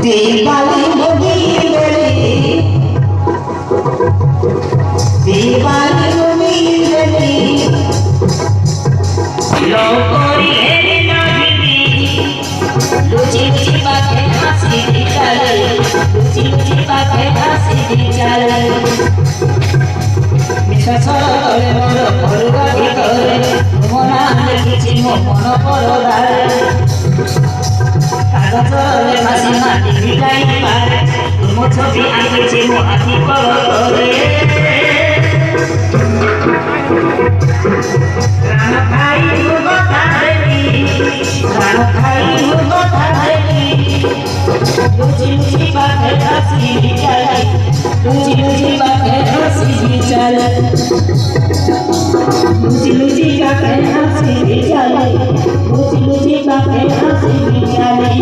दीवाली मुगीरली दीवाली मुगीरली लोकोरी हेरी नागिनी Luche Luche बातें हंसी दी चले लुची लुची बातें हंसी दी चले मिसासरे मोर परुवा भितरे मोना लिखिछि मो मन परदारे कागजरे भासी माटी मिलाई पारे तुम छवि आंकिछि मो आखि परदरे प्राण खाई मु बता देली लुची लुची बातें हंसी दी चले लुची लुची बातें हंसी दी चले लुची लुची बातें हंसी दी चले लुची लुची बातें हंसी दी चले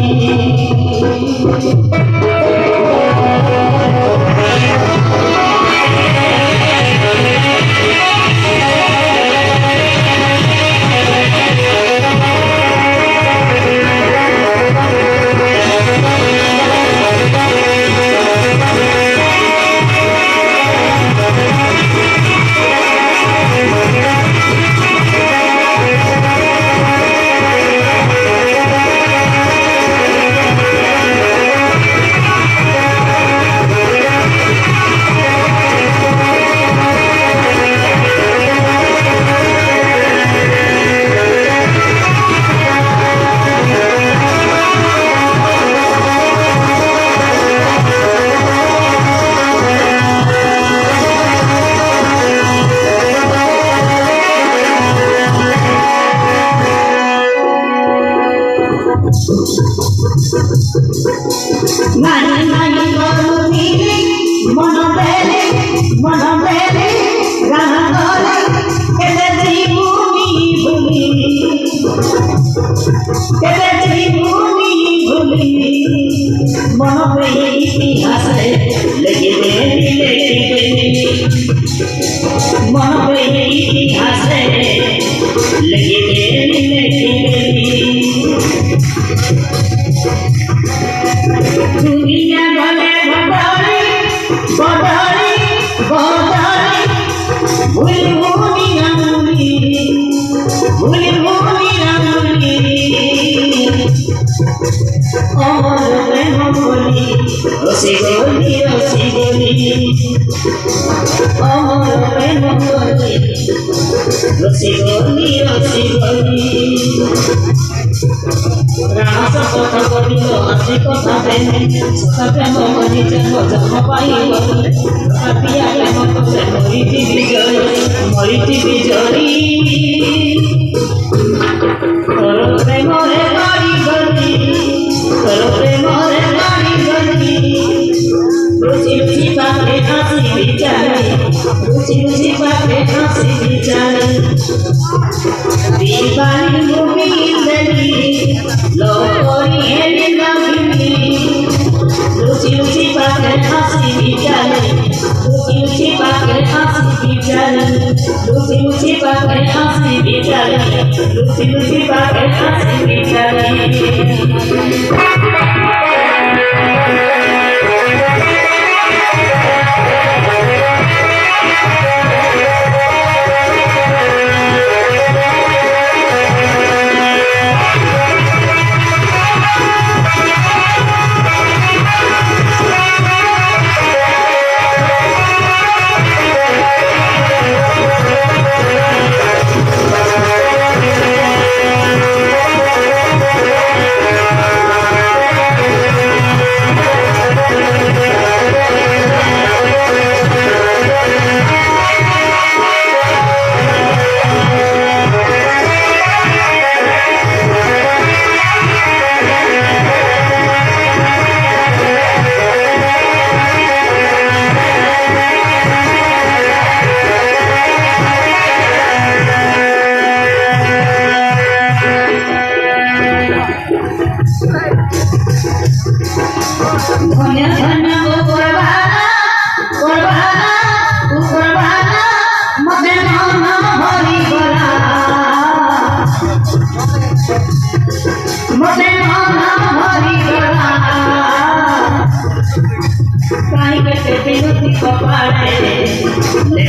Nani nani goruni monobele ranagole kete jibuni bhuli monobele itihas leke monobele itihas leke दुनिया भले बदली बदली बदली भूल भूली रंगली अमर प्रेम बोली रसी बोली अमर प्रेम बोली रसी बोली रास कथा करिल आसी कथा देने सता प्रेम करी जन्म जन्म पाइल कापिया प्रेम कसे मरिति बिजरी तोर प्रेम रे गाड़ी गली लुची लुची बातें हंसी दी चले दीवाली मुगीरली लोकोरी हेरी नागिनी लुची लुची बातें हंसी दी चले लुची लुची बातें हंसी दी चले लुची लुची बातें हंसी दी चले लुची लुची बातें हंसी दी चले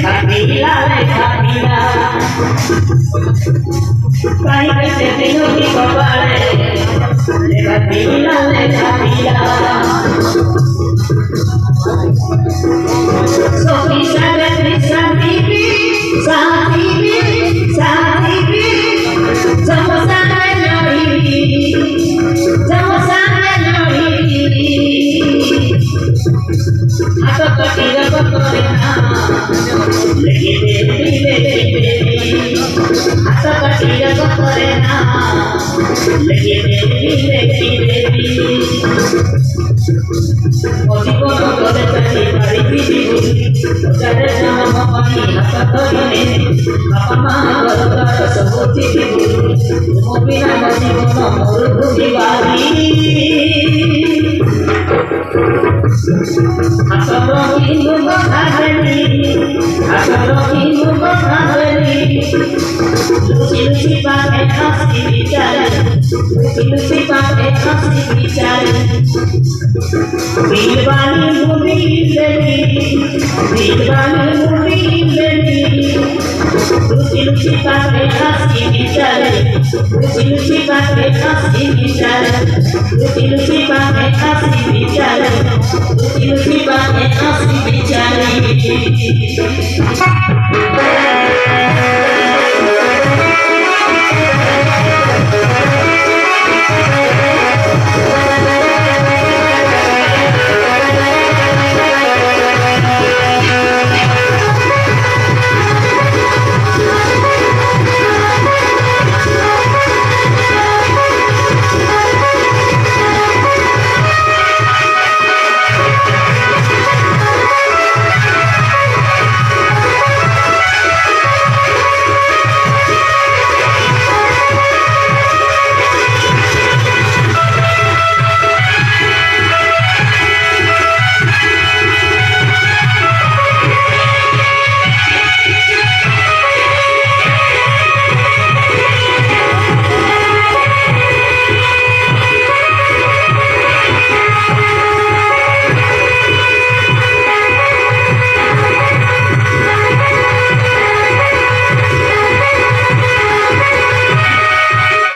lekha pila kahi kaise dinu ki kopale lekha pila so bisa bibi sahibi sama sana nyori atau tidak berkorena lagi baby atau tidak berkorena lagi baby Oji kono kode cari pari bibi Jade nama mami atau ini apa mah berkata sebut bibi Mobil oji kono mulut diwali Asalokimu menghadiri Luci-luci pakai asli bicara Luci-luci pakai asli bicara Bilbanimu bindeni Luci-luci pakai asli bicara Luci-luci pakai asli bicara Luci-luci pakai asli bicara Luci-luci pakai asli bicara